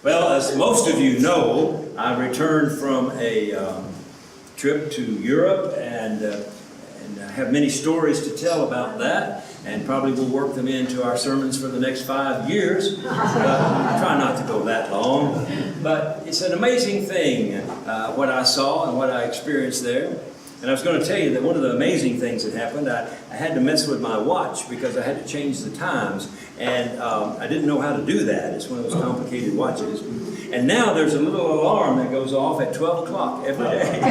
Well, as most of you know, I returned from a trip to Europe and I have many stories to tell about that, and probably will work them into our sermons for the next 5 years. But I try not to go that long. But it's an amazing thing, what I saw and what I experienced there. And I was going to tell you that one of the amazing things that happened, I had to mess with my watch because I had to change the times. And I didn't know how to do that. It's one of those complicated watches. And now there's a little alarm that goes off at 12 o'clock every day.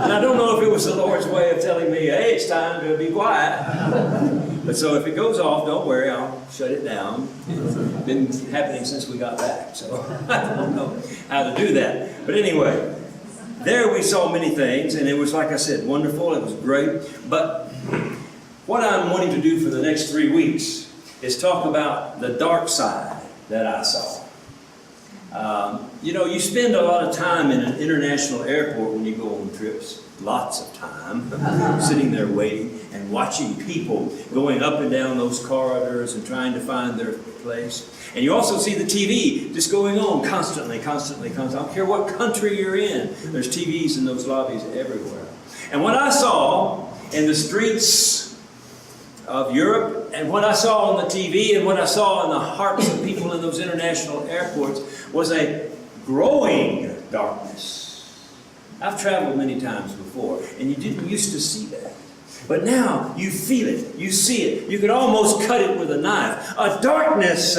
And I don't know if it was the Lord's way of telling me, hey, it's time to be quiet. But so if it goes off, don't worry, I'll shut it down. It's been happening since we got back, so I don't know how to do that. But anyway, there we saw many things, and it was, like I said, wonderful. It was great. But what I'm wanting to do for the next 3 weeks is talk about the dark side that I saw. You know, you spend a lot of time in an international airport when you go on trips. Lots of time sitting there waiting and watching people going up and down those corridors and trying to find their place. And you also see the TV just going on constantly. I don't care what country you're in. There's TVs in those lobbies everywhere. And what I saw in the streets of Europe, and what I saw on the TV, and what I saw in the hearts of people in those international airports was a growing darkness. I've traveled many times before, and you didn't used to see that. But now you feel it, you see it, you could almost cut it with a knife. A darkness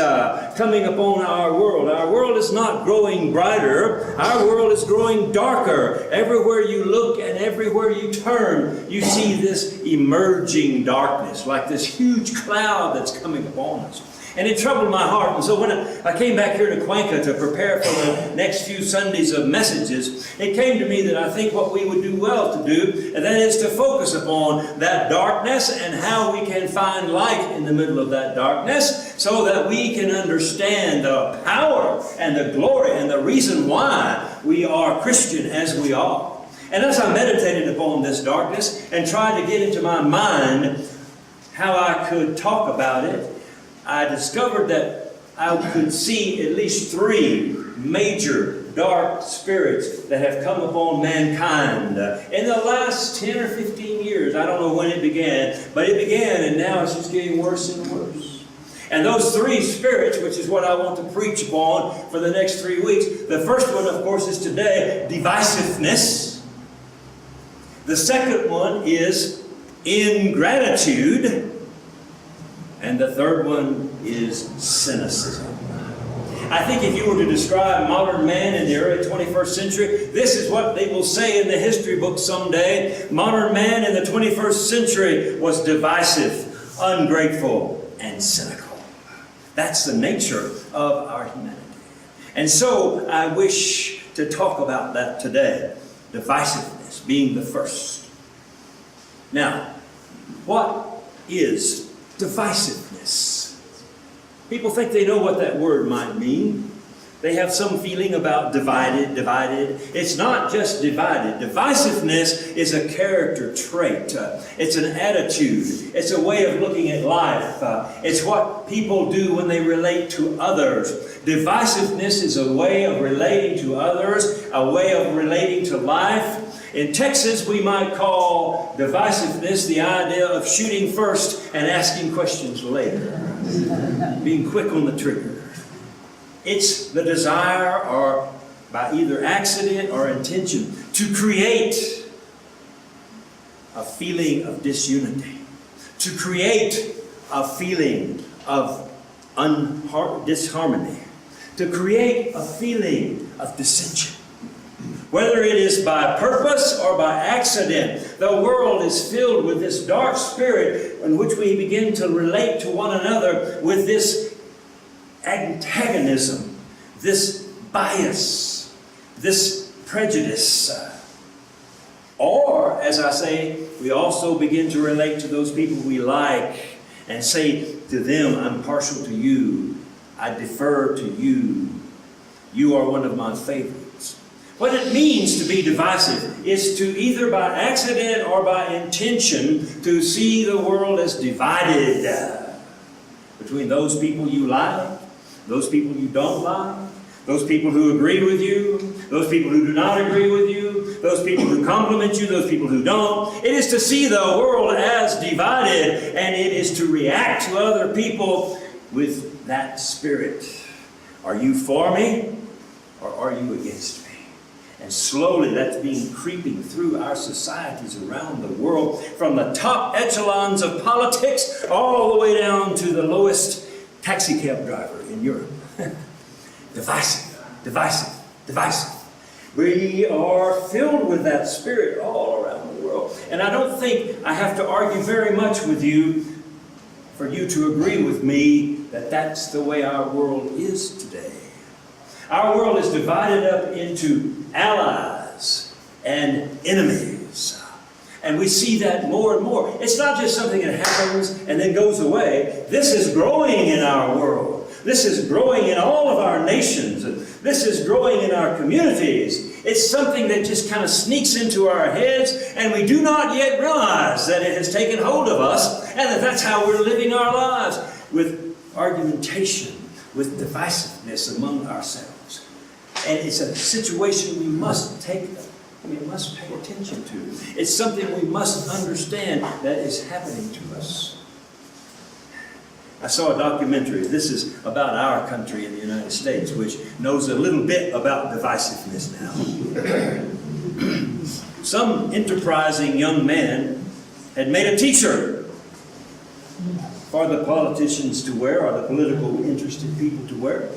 coming upon our world. Our world is not growing brighter, our world is growing darker. Everywhere you look and everywhere you turn, you see this emerging darkness, like this huge cloud that's coming upon us. And it troubled my heart. And so when I came back here to Cuenca to prepare for the next few Sundays of messages, it came to me that I think what we would do well to do, and that is to focus upon that darkness and how we can find light in the middle of that darkness so that we can understand the power and the glory and the reason why we are Christian as we are. And as I meditated upon this darkness and tried to get into my mind how I could talk about it, I discovered that I could see at least 3 major dark spirits that have come upon mankind in the last 10 or 15 years. I don't know when it began, but it began, and now it's just getting worse and worse. And those 3 spirits, which is what I want to preach upon for the next 3 weeks. The first one, of course, is today, divisiveness. The second one is ingratitude. And the third one is cynicism. I think if you were to describe modern man in the early 21st century, this is what they will say in the history books someday. Modern man in the 21st century was divisive, ungrateful, and cynical. That's the nature of our humanity. And so I wish to talk about that today. Divisiveness being the first. Now, what is divisiveness? People think they know what that word might mean. They have some feeling about divided. It's not just divided. Divisiveness is a character trait. It's an attitude. It's a way of looking at life. It's what people do when they relate to others. Divisiveness is a way of relating to others, a way of relating to life. In Texas, we might call divisiveness the idea of shooting first and asking questions later. Being quick on the trigger. It's the desire, or by either accident or intention, to create a feeling of disunity. To create a feeling of disharmony. To create a feeling of dissension. Whether it is by purpose or by accident, the world is filled with this dark spirit in which we begin to relate to one another with this antagonism, this bias, this prejudice. Or, as I say, we also begin to relate to those people we like and say to them, I'm partial to you, I defer to you, you are one of my favorites. What it means to be divisive is to either by accident or by intention to see the world as divided between those people you like, those people you don't like, those people who agree with you, those people who do not agree with you, those people who compliment you, those people who don't. It is to see the world as divided, and it is to react to other people with that spirit. Are you for me, or are you against me? And slowly that's being creeping through our societies around the world, from the top echelons of politics all the way down to the lowest taxi cab driver in Europe. Divisive, divisive, divisive. We are filled with that spirit all around the world. And I don't think I have to argue very much with you for you to agree with me that that's the way our world is today. Our world is divided up into allies and enemies. And we see that more and more. It's not just something that happens and then goes away. This is growing in our world. This is growing in all of our nations. This is growing in our communities. It's something that just kind of sneaks into our heads, and we do not yet realize that it has taken hold of us, and that that's how we're living our lives, with argumentation, with divisiveness among ourselves. And it's a situation we must pay attention to. It's something we must understand that is happening to us. I saw a documentary. This is about our country in the United States, which knows a little bit about divisiveness now. Some enterprising young man had made a t-shirt for the politicians to wear, or the political interested people to wear.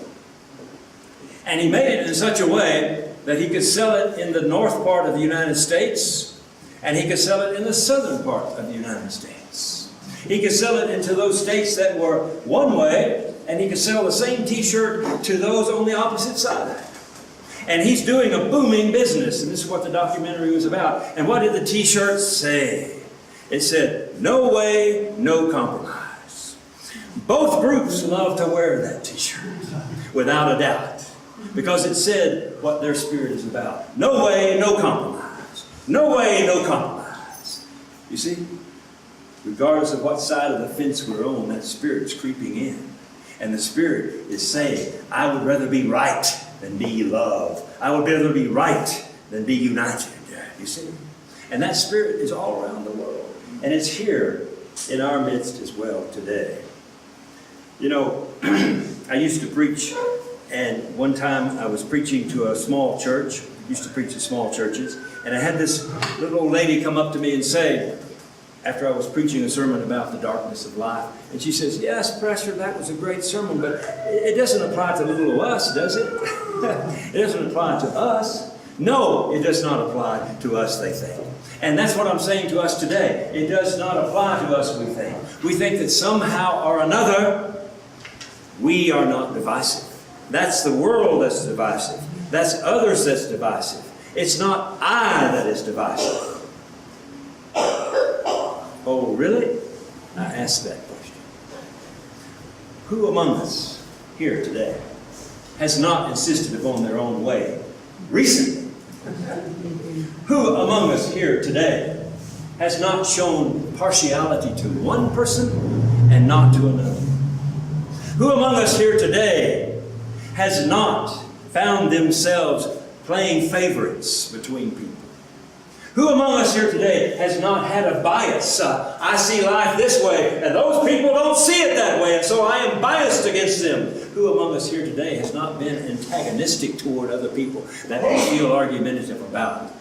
And he made it in such a way that he could sell it in the north part of the United States, and he could sell it in the southern part of the United States. He could sell it into those states that were one way, and he could sell the same t-shirt to those on the opposite side. And he's doing a booming business, and this is what the documentary was about. And what did the t-shirt say? It said, "No way, no compromise." Both groups love to wear that t-shirt, without a doubt, because it said what their spirit is about. No way, no compromise. No way, no compromise. You see? Regardless of what side of the fence we're on, that spirit's creeping in. And the spirit is saying, I would rather be right than be loved. I would rather be right than be united. You see? And that spirit is all around the world. And it's here in our midst as well today. You know, I used to preach, and one time I was preaching to a small church. I used to preach at small churches. And I had this little old lady come up to me and say, after I was preaching a sermon about the darkness of life, and she says, "Yes, Pastor, that was a great sermon, but it doesn't apply to little us, does it?" It doesn't apply to us. No, it does not apply to us, they think. And that's what I'm saying to us today. It does not apply to us, we think. We think that somehow or another, we are not divisive. That's the world that's divisive. That's others that's divisive. It's not I that is divisive. Oh, really? I asked that question. Who among us here today has not insisted upon their own way recently? Who among us here today has not shown partiality to one person and not to another? Who among us here today has not found themselves playing favorites between people? Who among us here today has not had a bias? I see life this way, and those people don't see it that way, and so I am biased against them. Who among us here today has not been antagonistic toward other people that they feel argumentative about?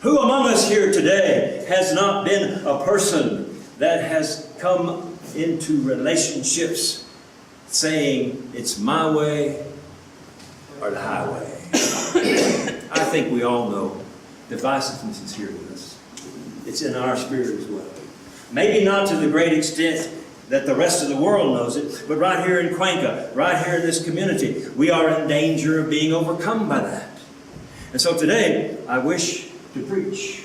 Who among us here today has not been a person that has come into relationships saying, it's my way or the highway? I think we all know divisiveness is here with us. It's in our spirit as well. Maybe not to the great extent that the rest of the world knows it, but right here in Cuenca, right here in this community, we are in danger of being overcome by that. And so today, I wish to preach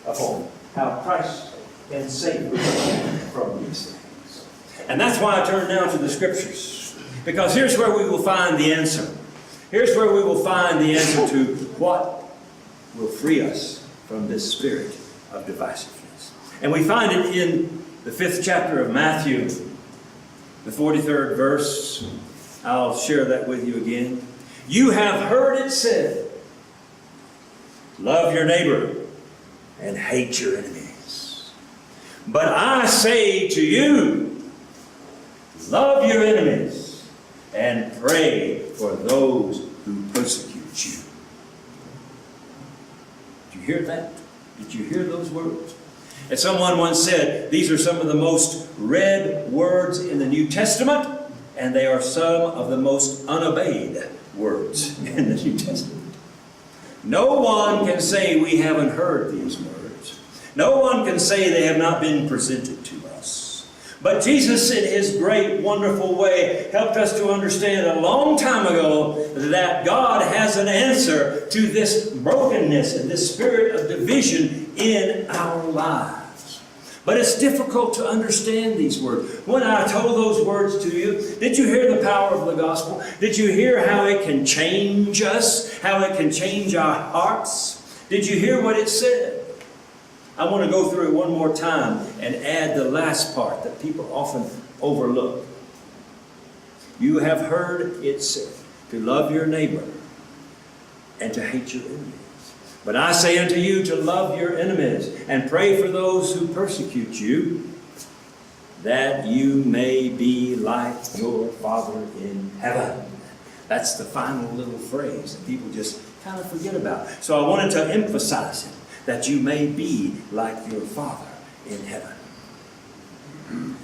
upon how Christ can save us from these things. And that's why I turn now to the Scriptures, because here's where we will find the answer. Here's where we will find the answer to what will free us from this spirit of divisiveness. And we find it in the 5th chapter of Matthew, the 43rd verse. I'll share that with you again. You have heard it said, love your neighbor and hate your enemies. But I say to you, love your enemies and pray for those who persecute you. Did you hear that? Did you hear those words? As someone once said, these are some of the most read words in the New Testament, and they are some of the most unobeyed words in the New Testament. No one can say we haven't heard these words. No one can say they have not been presented to us. But Jesus, in His great, wonderful way, helped us to understand a long time ago that God has an answer to this brokenness and this spirit of division in our lives. But it's difficult to understand these words. When I told those words to you, did you hear the power of the gospel? Did you hear how it can change us? How it can change our hearts? Did you hear what it said? I want to go through it one more time and add the last part that people often overlook. You have heard it said to love your neighbor and to hate your enemies. But I say unto you to love your enemies and pray for those who persecute you, that you may be like your Father in heaven. That's the final little phrase that people just kind of forget about. So I wanted to emphasize it, that you may be like your Father in heaven.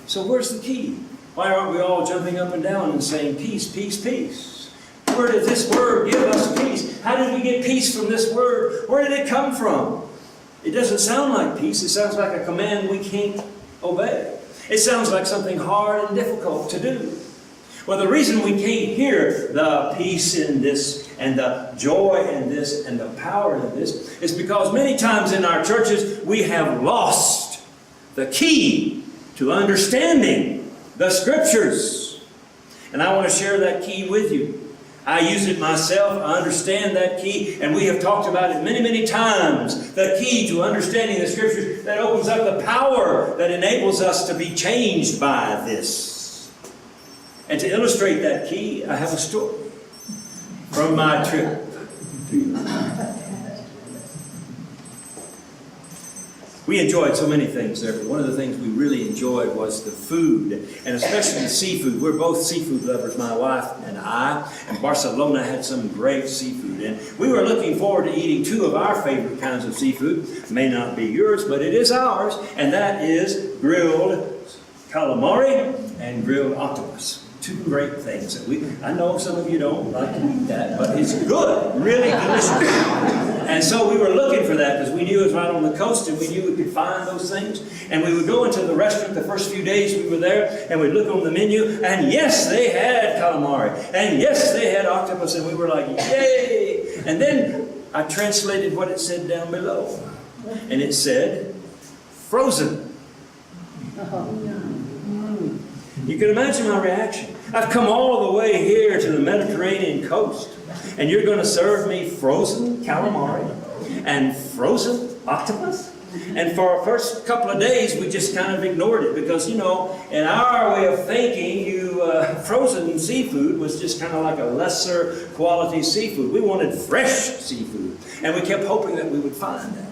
So where's the key? Why aren't we all jumping up and down and saying peace, peace, peace? Where did this word give us peace? How did we get peace from this word? Where did it come from? It doesn't sound like peace. It sounds like a command we can't obey. It sounds like something hard and difficult to do. Well, the reason we can't hear the peace in this and the joy in this and the power in this is because many times in our churches we have lost the key to understanding the Scriptures. And I want to share that key with you. I use it myself. I understand that key, and we have talked about it many, many times. The key to understanding the Scriptures that opens up the power that enables us to be changed by this. And to illustrate that key, I have a story from my trip to Europe. We enjoyed so many things there, but one of the things we really enjoyed was the food, and especially the seafood. We're both seafood lovers, my wife and I, and Barcelona had some great seafood. And we were looking forward to eating two of our favorite kinds of seafood. May not be yours, but it is ours, and that is grilled calamari and grilled octopus. Two great things. I know some of you don't like to eat that, but it's good, really delicious. And so we were looking for that because we knew it was right on the coast and we knew we could find those things. And we would go into the restaurant the first few days we were there and we'd look on the menu and yes, they had calamari. And yes, they had octopus and we were like, yay! And then I translated what it said down below. And it said, frozen. You can imagine my reaction. I've come all the way here to the Mediterranean coast, and you're going to serve me frozen calamari and frozen octopus? And for our first couple of days, we just kind of ignored it because, you know, in our way of thinking, frozen seafood was just kind of like a lesser quality seafood. We wanted fresh seafood, and we kept hoping that we would find that.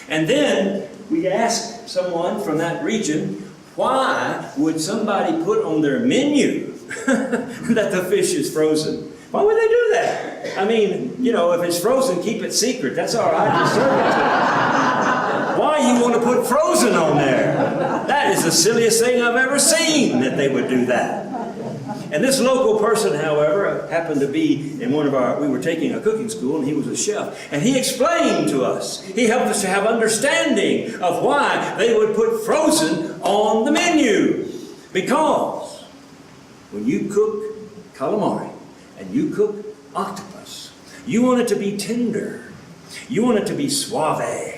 And then we asked someone from that region, why would somebody put on their menu that the fish is frozen? Why would they do that? I mean, you know, if it's frozen, keep it secret. That's all right. Just serve it to them. Why you want to put frozen on there? That is the silliest thing I've ever seen, that they would do that. And this local person, however, happened to be in we were taking a cooking school, and he was a chef. And he explained to us, he helped us to have understanding of why they would put frozen on the menu. Because when you cook calamari and you cook octopus, you want it to be tender. You want it to be suave.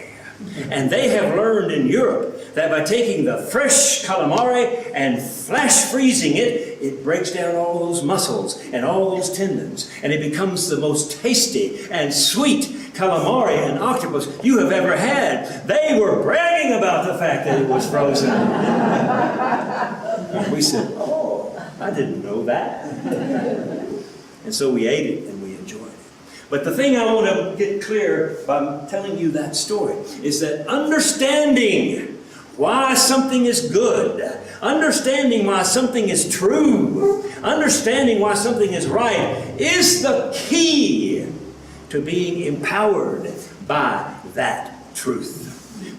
And they have learned in Europe that by taking the fresh calamari and flash freezing it, it breaks down all those muscles and all those tendons, and it becomes the most tasty and sweet calamari and octopus you have ever had. They were bragging about the fact that it was frozen. And we said, oh, I didn't know that. And so we ate it and we enjoyed it. But the thing I want to get clear by telling you that story is that understanding why something is good, understanding why something is true, understanding why something is right is the key to being empowered by that truth.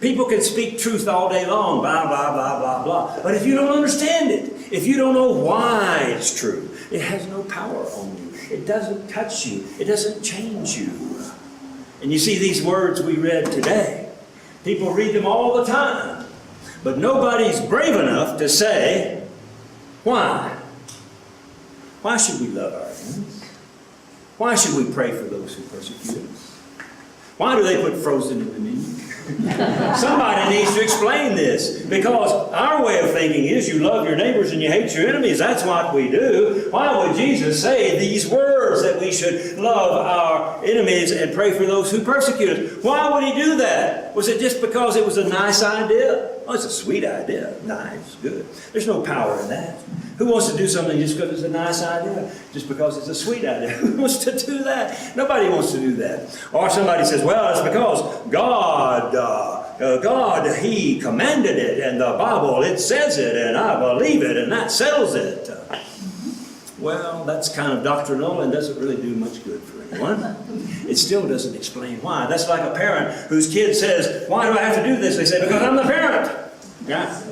People can speak truth all day long, blah, blah, blah, blah, blah. But if you don't understand it, if you don't know why it's true, it has no power on you. It doesn't touch you. It doesn't change you. And you see these words we read today. People read them all the time. But nobody's brave enough to say, why? Why should we love our enemies? Why should we pray for those who persecute us? Why do they put frozen in the menu? Somebody needs to explain this, because our way of thinking is you love your neighbors and you hate your enemies. That's what we do. Why would Jesus say these words that we should love our enemies and pray for those who persecute us? Why would he do that? Was it just because it was a nice idea? Oh, it's a sweet idea. Nice, good. There's no power in that. Who wants to do something just because it's a nice idea? Just because it's a sweet idea? Who wants to do that? Nobody wants to do that. Or somebody says, well, it's because God, He commanded it, and the Bible, it says it, and I believe it, and that settles it. Well, that's kind of doctrinal and doesn't really do much good for anyone. It still doesn't explain why. That's like a parent whose kid says, why do I have to do this? They say, because I'm the parent. Yeah.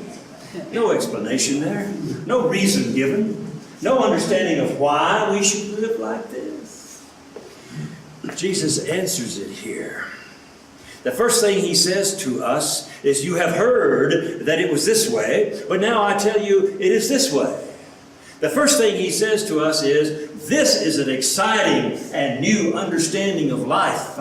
No explanation there. No reason given. No understanding of why we should live like this. Jesus answers it here. The first thing he says to us is, you have heard that it was this way, but now I tell you it is this way. The first thing he says to us is, this is an exciting and new understanding of life.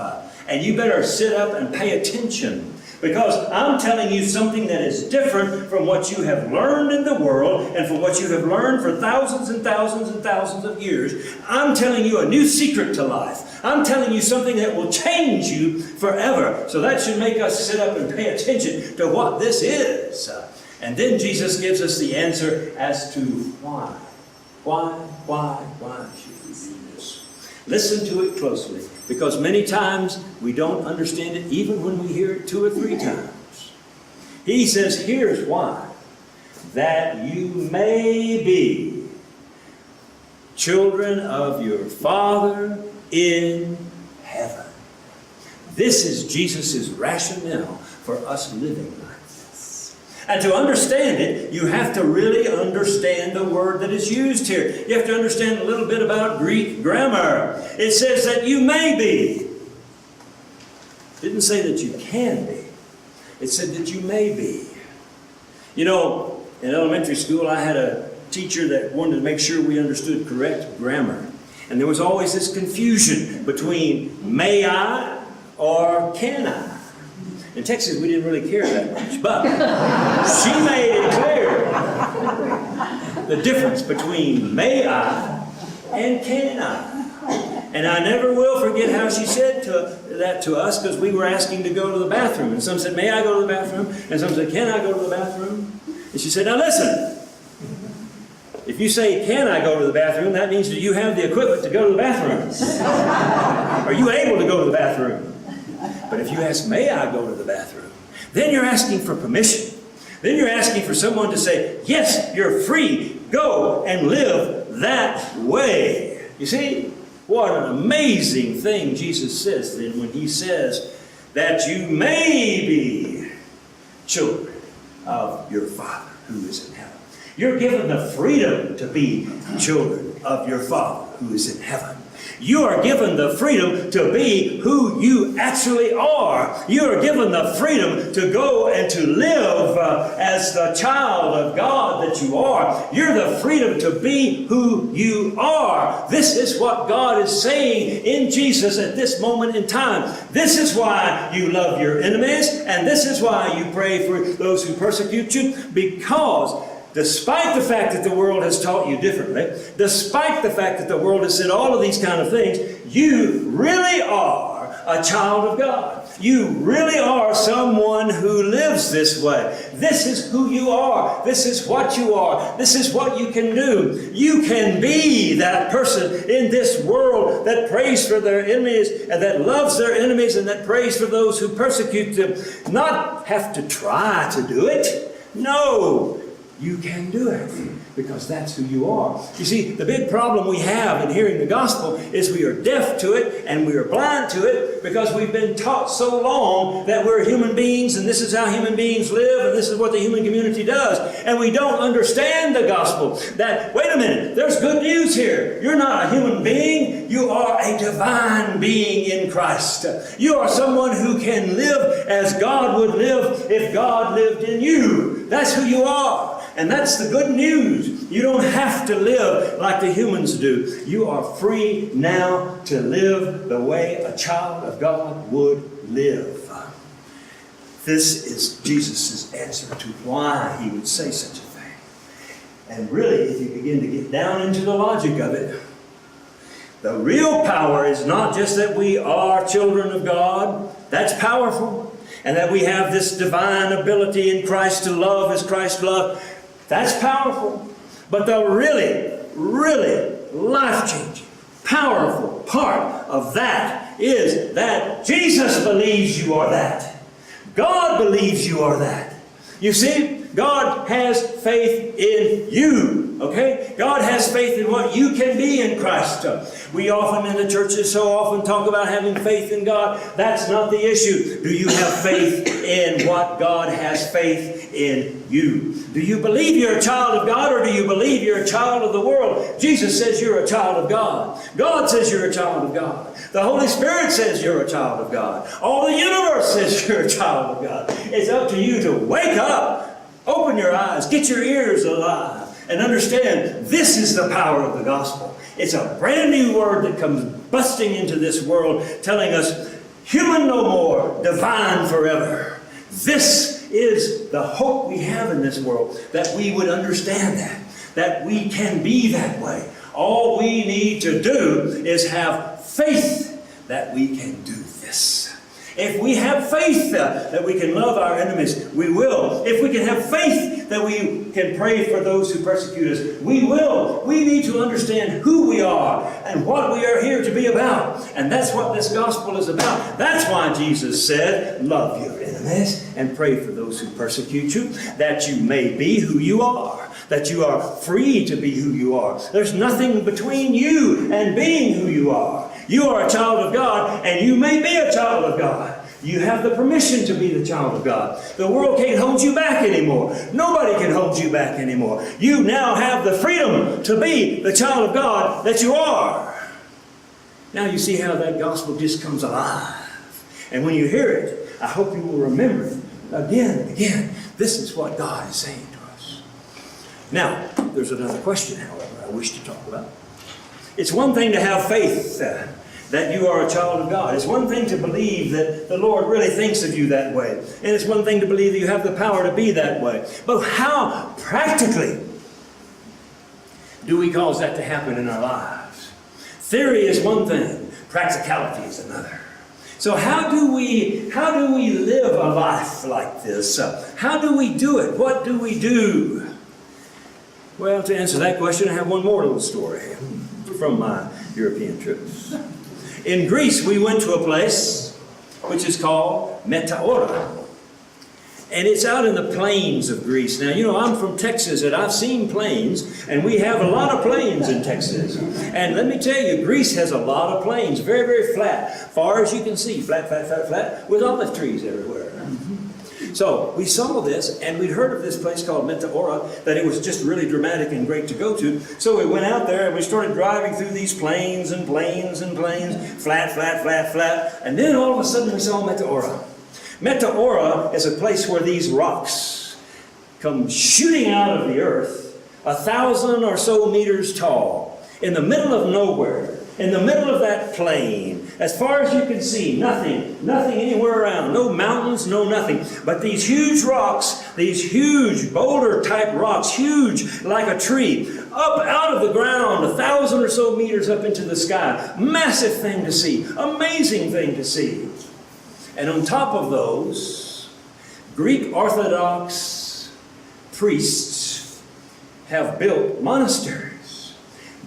And you better sit up and pay attention, because I'm telling you something that is different from what you have learned in the world and from what you have learned for thousands and thousands and thousands of years. I'm telling you a new secret to life. I'm telling you something that will change you forever. So that should make us sit up and pay attention to what this is. And then Jesus gives us the answer as to why. Why should we do this? Listen to it closely, because many times we don't understand it even when we hear it 2 or 3 times. He says, here's why. That you may be children of your Father in heaven. This is Jesus' rationale for us living like this. And to understand it, you have to really understand the word that is used here. You have to understand a little bit about Greek grammar. It says that you may be. It didn't say that you can be. It said that you may be. You know, in elementary school, I had a teacher that wanted to make sure we understood correct grammar. And there was always this confusion between may I or can I. In Texas, we didn't really care that much, but she made it clear the difference between may I and can I. And I never will forget how she said that to us, because we were asking to go to the bathroom. And some said, may I go to the bathroom? And some said, can I go to the bathroom? And she said, now listen. If you say, can I go to the bathroom, that means that you have the equipment to go to the bathroom. Are you able to go to the bathroom? But if you ask, may I go to the bathroom? Then you're asking for permission. Then you're asking for someone to say, yes, you're free. Go and live that way. You see, what an amazing thing Jesus says then when he says that you may be children of your Father who is in heaven. You're given the freedom to be children of your Father who is in heaven. You are given the freedom to be who you actually are. You are given the freedom to go and to live as the child of God that you are. You're the freedom to be who you are. This is what God is saying in Jesus at this moment in time. This is why you love your enemies, and this is why you pray for those who persecute you, because despite the fact that the world has taught you differently, despite the fact that the world has said all of these kind of things, you really are a child of God. You really are someone who lives this way. This is who you are. This is what you are. This is what you can do. You can be that person in this world that prays for their enemies and that loves their enemies and that prays for those who persecute them. Not have to try to do it. No, you can do it because that's who you are. You see, the big problem we have in hearing the gospel is we are deaf to it and we are blind to it because we've been taught so long that we're human beings and this is how human beings live and this is what the human community does. And we don't understand the gospel. That, wait a minute, there's good news here. You're not a human being. You are a divine being in Christ. You are someone who can live as God would live if God lived in you. That's who you are. And that's the good news. You don't have to live like the humans do. You are free now to live the way a child of God would live. This is Jesus' answer to why he would say such a thing. And really, if you begin to get down into the logic of it, the real power is not just that we are children of God. That's powerful. And that we have this divine ability in Christ to love as Christ loved. That's powerful. But the really, really life-changing, powerful part of that is that Jesus believes you are that. God believes you are that. You see, God has faith in you. Okay? God has faith in what you can be in Christ. We often in the churches so often talk about having faith in God. That's not the issue. Do you have faith in what God has faith in you? Do you believe you're a child of God or do you believe you're a child of the world? Jesus says you're a child of God. God says you're a child of God. The Holy Spirit says you're a child of God. All the universe says you're a child of God. It's up to you to wake up, open your eyes, get your ears alive, and understand this is the power of the gospel. It's a brand new word that comes busting into this world telling us, human no more, divine forever. This is the hope we have in this world, that we would understand that we can be that way. All we need to do is have faith that we can do this. If we have faith that we can love our enemies, we will. If we can have faith that we can pray for those who persecute us, we will. We need to understand who we are and what we are here to be about. And that's what this gospel is about. That's why Jesus said, love your enemies and pray for those who persecute you, that you may be who you are, that you are free to be who you are. There's nothing between you and being who you are. You are a child of God, and you may be a child of God. You have the permission to be the child of God. The world can't hold you back anymore. Nobody can hold you back anymore. You now have the freedom to be the child of God that you are. Now you see how that gospel just comes alive. And when you hear it, I hope you will remember it again and again. This is what God is saying to us. Now, there's another question, however, I wish to talk about. It's one thing to have faith that you are a child of God. It's one thing to believe that the Lord really thinks of you that way. And it's one thing to believe that you have the power to be that way. But how practically do we cause that to happen in our lives? Theory is one thing. Practicality is another. So how do we live a life like this? How do we do it? What do we do? Well, to answer that question, I have one more little story from my European trips. In Greece, we went to a place which is called Metaora. And it's out in the plains of Greece. Now, you know, I'm from Texas, and I've seen plains, and we have a lot of plains in Texas. And let me tell you, Greece has a lot of plains, very, very flat. Far as you can see, flat, flat, flat, flat, with olive trees everywhere. So we saw this, and we'd heard of this place called Metaora, that it was just really dramatic and great to go to. So we went out there, and we started driving through these plains and plains and plains, flat, flat, flat, flat. And then all of a sudden we saw Metaora. Metaora is a place where these rocks come shooting out of the earth, 1,000 or so meters tall, in the middle of nowhere, in the middle of that plain. As far as you can see, nothing anywhere around. No mountains, no nothing. But these huge rocks, these huge boulder-type rocks, huge like a tree, up out of the ground, 1,000 or so meters up into the sky. Massive thing to see. Amazing thing to see. And on top of those, Greek Orthodox priests have built monasteries.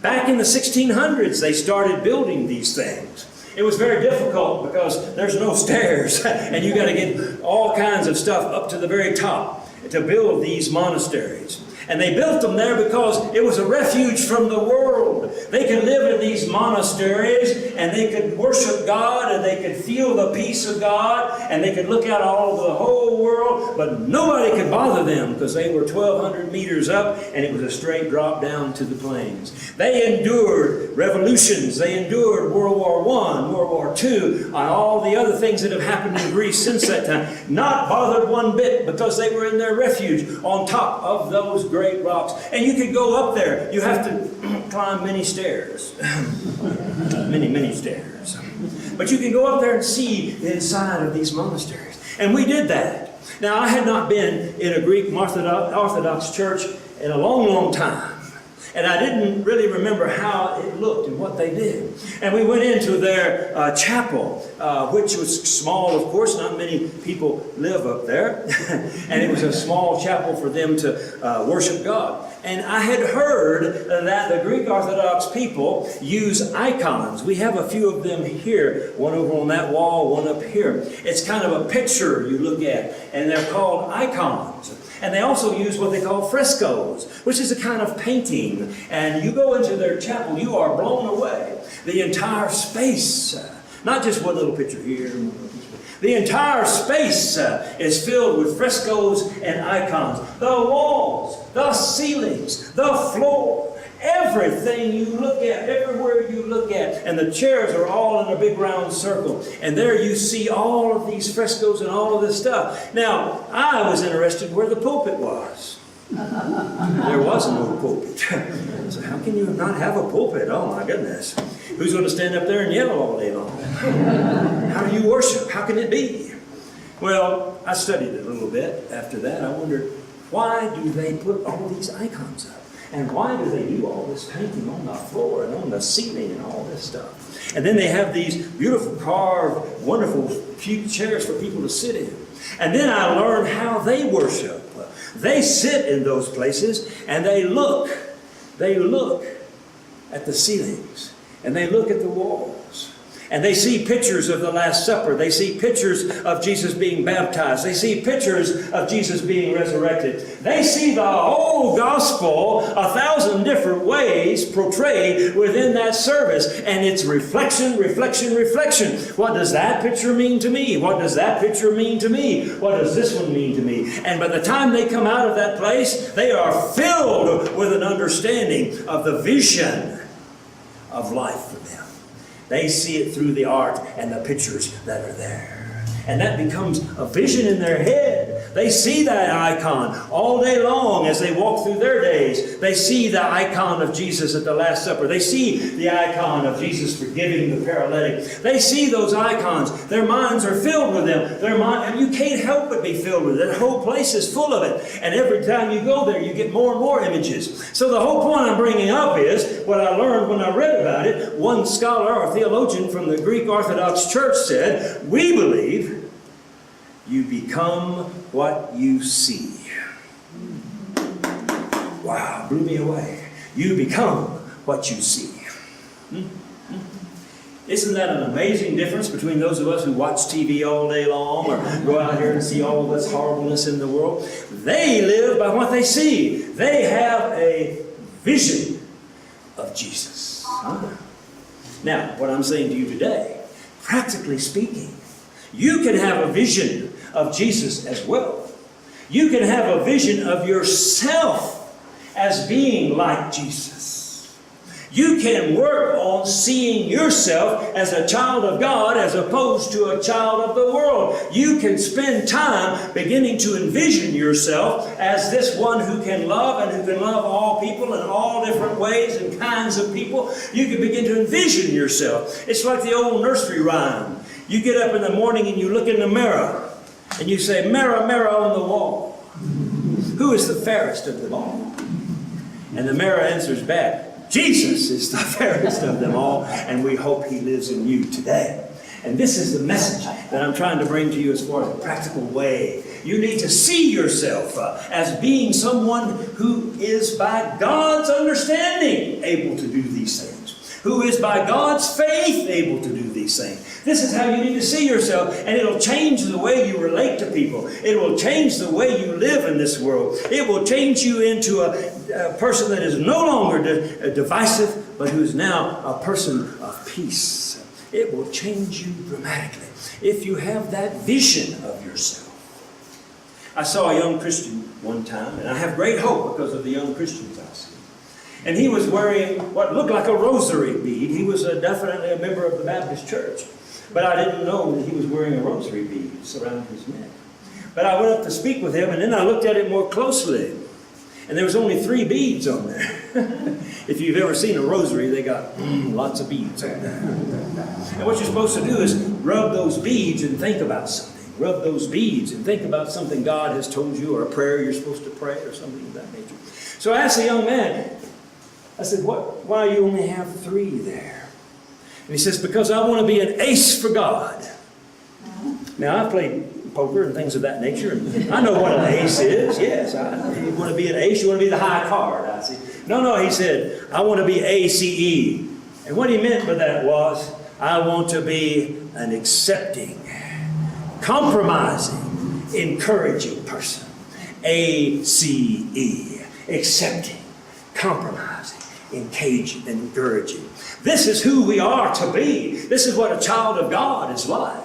Back in the 1600s, they started building these things. It was very difficult because there's no stairs, and you got to get all kinds of stuff up to the very top to build these monasteries. And they built them there because it was a refuge from the world. They could live in these monasteries, and they could worship God, and they could feel the peace of God, and they could look out all over the whole world, but nobody could bother them because they were 1,200 meters up, and it was a straight drop down to the plains. They endured revolutions. They endured World War I, World War II, and all the other things that have happened in Greece since that time. Not bothered one bit because they were in their refuge on top of those great rocks. And you could go up there. You have to climb many stairs. many stairs. But you can go up there and see the inside of these monasteries. And we did that. Now, I had not been in a Greek Orthodox church in a long time. And I didn't really remember how it looked and what they did. And we went into their chapel, which was small, of course. Not many people live up there. And it was a small chapel for them to worship God. And I had heard that the Greek Orthodox people use icons. We have a few of them here. One over on that wall, one up here. It's kind of a picture you look at. And they're called icons. And they also use what they call frescoes, which is a kind of painting. And you go into their chapel, you are blown away. The entire space, not just one little picture here. The entire space is filled with frescoes and icons. The walls, the ceilings, the floor, everything you look at, everywhere you look at. And the chairs are all in a big round circle. And there you see all of these frescoes and all of this stuff. Now, I was interested where the pulpit was. There was no pulpit. So how can you not have a pulpit? Oh my goodness. Who's going to stand up there and yell all day long? How do you worship? How can it be? Well, I studied it a little bit after that. I wondered, why do they put all these icons up? And why do they do all this painting on the floor and on the ceiling and all this stuff? And then they have these beautiful carved, wonderful cute chairs for people to sit in. And then I learned how they worship. They sit in those places and they look at the ceilings and they look at the walls. And they see pictures of the Last Supper. They see pictures of Jesus being baptized. They see pictures of Jesus being resurrected. They see the whole gospel 1,000 different ways portrayed within that service. And it's reflection, reflection, reflection. What does that picture mean to me? What does that picture mean to me? What does this one mean to me? And by the time they come out of that place, they are filled with an understanding of the vision of life for them. They see it through the art and the pictures that are there. And that becomes a vision in their head. They see that icon all day long as they walk through their days. They see the icon of Jesus at the Last Supper. They see the icon of Jesus forgiving the paralytic. They see those icons. Their minds are filled with them. And you can't help but be filled with it. That whole place is full of it. And every time you go there, you get more and more images. So the whole point I'm bringing up is what I learned when I read about it. One scholar or theologian from the Greek Orthodox Church said, "We believe you become what you see." Wow, blew me away. You become what you see. Isn't that an amazing difference between those of us who watch TV all day long or go out here and see all this horribleness in the world? They live by what they see. They have a vision of Jesus. Now, what I'm saying to you today, practically speaking, you can have a vision of Jesus as well. You can have a vision of yourself as being like Jesus. You can work on seeing yourself as a child of God as opposed to a child of the world. You can spend time beginning to envision yourself as this one who can love and who can love all people in all different ways and kinds of people. You can begin to envision yourself. It's like the old nursery rhyme. You get up in the morning and you look in the mirror and you say, "Mirror, mirror on the wall, who is the fairest of them all?" And the mirror answers back, "Jesus is the fairest of them all, and we hope He lives in you today." And this is the message that I'm trying to bring to you as far as a practical way. You need to see yourself as being someone who is by God's understanding able to do these things, who is by God's faith able to do these things. This is how you need to see yourself, and it'll change the way you relate to people. It will change the way you live in this world. It will change you into a person that is no longer divisive, but who is now a person of peace. It will change you dramatically if you have that vision of yourself. I saw a young Christian one time, and I have great hope because of the young Christians I see. And he was wearing what looked like a rosary bead. He was definitely a member of the Baptist church. But I didn't know that he was wearing a rosary bead around his neck. But I went up to speak with him, and then I looked at it more closely. And there was only 3 beads on there. If you've ever seen a rosary, they got lots of beads on there. And what you're supposed to do is rub those beads and think about something. Rub those beads and think about something God has told you, or a prayer you're supposed to pray, or something of that nature. So I asked the young man, I said, why do you only have 3 there? And he says, "Because I want to be an ace for God." Now, I've played poker and things of that nature, and I know what an ace is. Yes, you want to be an ace, you want to be the high card. I see. No, he said, "I want to be ACE." And what he meant by that was, I want to be an accepting, compromising, encouraging person. ACE, accepting, compromising, engaging, and encouraging. This is who we are to be. This is what a child of God is like.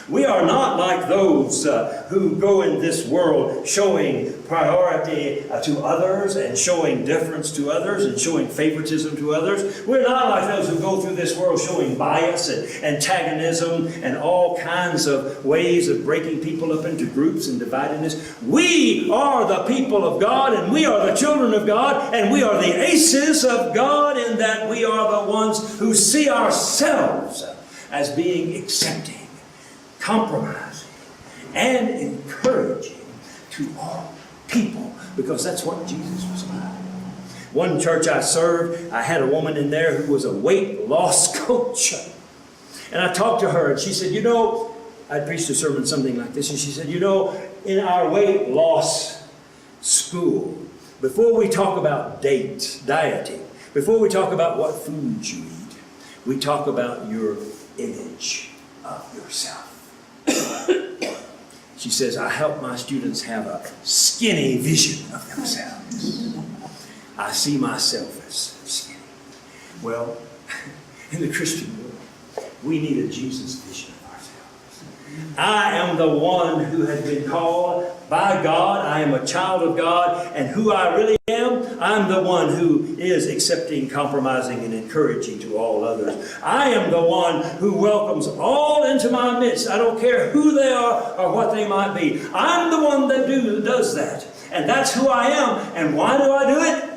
We are not like those who go in this world showing priority to others and showing deference to others and showing favoritism to others. We're not like those who go through this world showing bias and antagonism and all kinds of ways of breaking people up into groups and dividing us. We are the people of God, and we are the children of God, and we are the aces of God, in that we are the ones who see ourselves as being accepting, compromising, and encouraging to all people, because that's what Jesus was like. One church I served, I had a woman in there who was a weight loss coach. And I talked to her, and she said, I preached a sermon something like this, and she said, in our weight loss school, before we talk about dieting, before we talk about what foods you eat, we talk about your image of yourself. She says, I help my students have a skinny vision of themselves. I see myself as skinny. Well, in the Christian world, we need a Jesus vision of ourselves. I am the one who has been called by God. I am a child of God. And who I really am, I'm the one who is accepting, compromising, and encouraging to all others. I am the one who welcomes all into my midst. I don't care who they are or what they might be. I'm the one that does that. And that's who I am. And why do I do it?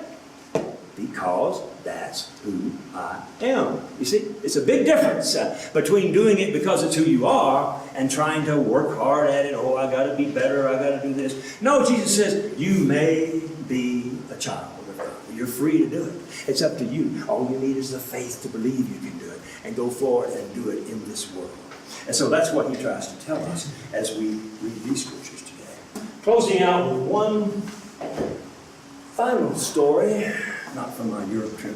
Because that's who I am. You see, it's a big difference between doing it because it's who you are and trying to work hard at it. Oh, I got to be better. I got to do this. No, Jesus says, you may be a child of God. You're free to do it. It's up to you. All you need is the faith to believe you can do it and go forward and do it in this world. And so that's what he tries to tell us as we read these scriptures today. Closing out with one final story. Not from my Europe trip.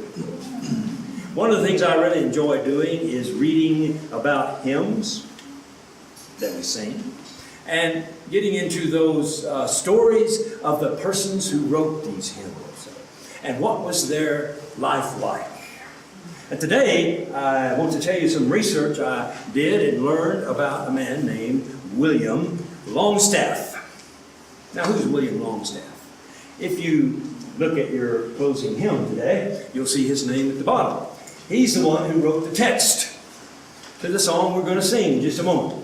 One of the things I really enjoy doing is reading about hymns that we sing and getting into those stories of the persons who wrote these hymns and what was their life like. And today I want to tell you some research I did and learned about a man named William Longstaff. Now, who's William Longstaff? If you look at your closing hymn today, you'll see his name at the bottom. He's the one who wrote the text to the song we're going to sing in just a moment.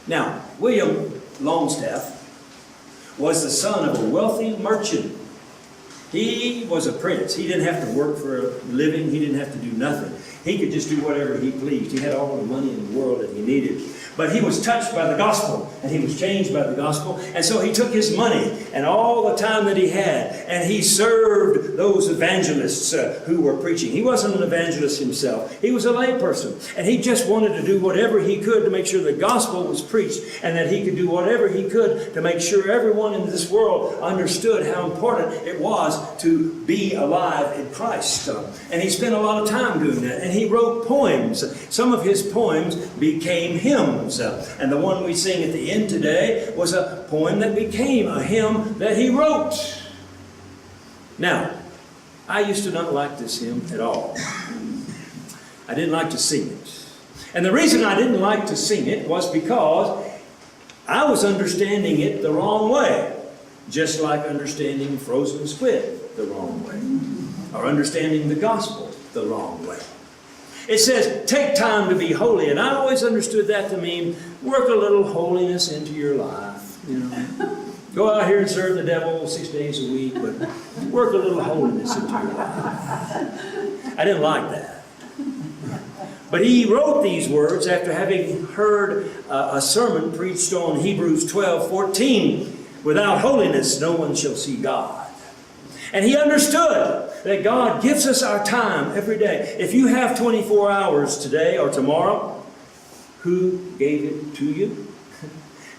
Now, William Longstaff was the son of a wealthy merchant. He was a prince. He didn't have to work for a living. He didn't have to do nothing. He could just do whatever he pleased. He had all the money in the world that he needed. But he was touched by the gospel, and he was changed by the gospel. And so he took his money and all the time that he had, and he served those evangelists who were preaching. He wasn't an evangelist himself. He was a layperson. And he just wanted to do whatever he could to make sure the gospel was preached, and that he could do whatever he could to make sure everyone in this world understood how important it was to be alive in Christ. And he spent a lot of time doing that. And he wrote poems. Some of his poems became hymns. And the one we sing at the end today was a poem that became a hymn that he wrote. Now, I used to not like this hymn at all. I didn't like to sing it. And the reason I didn't like to sing it was because I was understanding it the wrong way. Just like understanding frozen squid the wrong way. Or understanding the gospel the wrong way. It says, take time to be holy. And I always understood that to mean work a little holiness into your life. You know, go out here and serve the devil 6 days a week, but work a little holiness into your life. I didn't like that. But he wrote these words after having heard a sermon preached on Hebrews 12:14. Without holiness, no one shall see God. And he understood that God gives us our time every day. If you have 24 hours today or tomorrow, who gave it to you?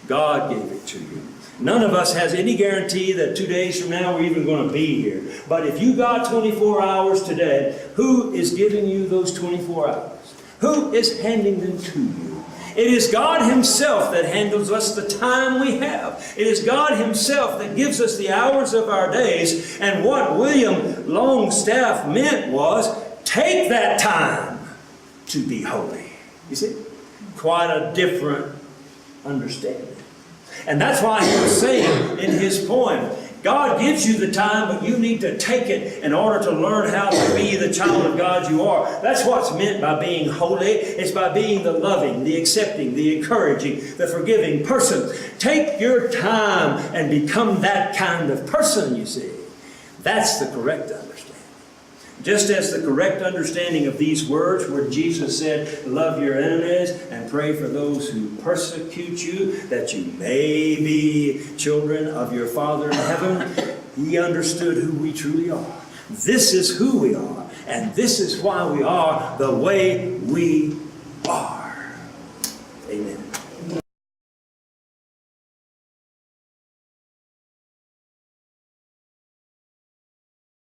God gave it to you. None of us has any guarantee that 2 days from now we're even going to be here. But if you got 24 hours today, who is giving you those 24 hours? Who is handing them to you? It is God Himself that handles us the time we have. It is God Himself that gives us the hours of our days. And what William Longstaff meant was, take that time to be holy. You see? Quite a different understanding. And that's why he was saying in his poem, God gives you the time, but you need to take it in order to learn how to be the child of God you are. That's what's meant by being holy. It's by being the loving, the accepting, the encouraging, the forgiving person. Take your time and become that kind of person, you see. That's the correct understanding. Just as the correct understanding of these words where Jesus said, love your enemies and pray for those who persecute you, that you may be children of your Father in heaven, he understood who we truly are. This is who we are, and this is why we are the way we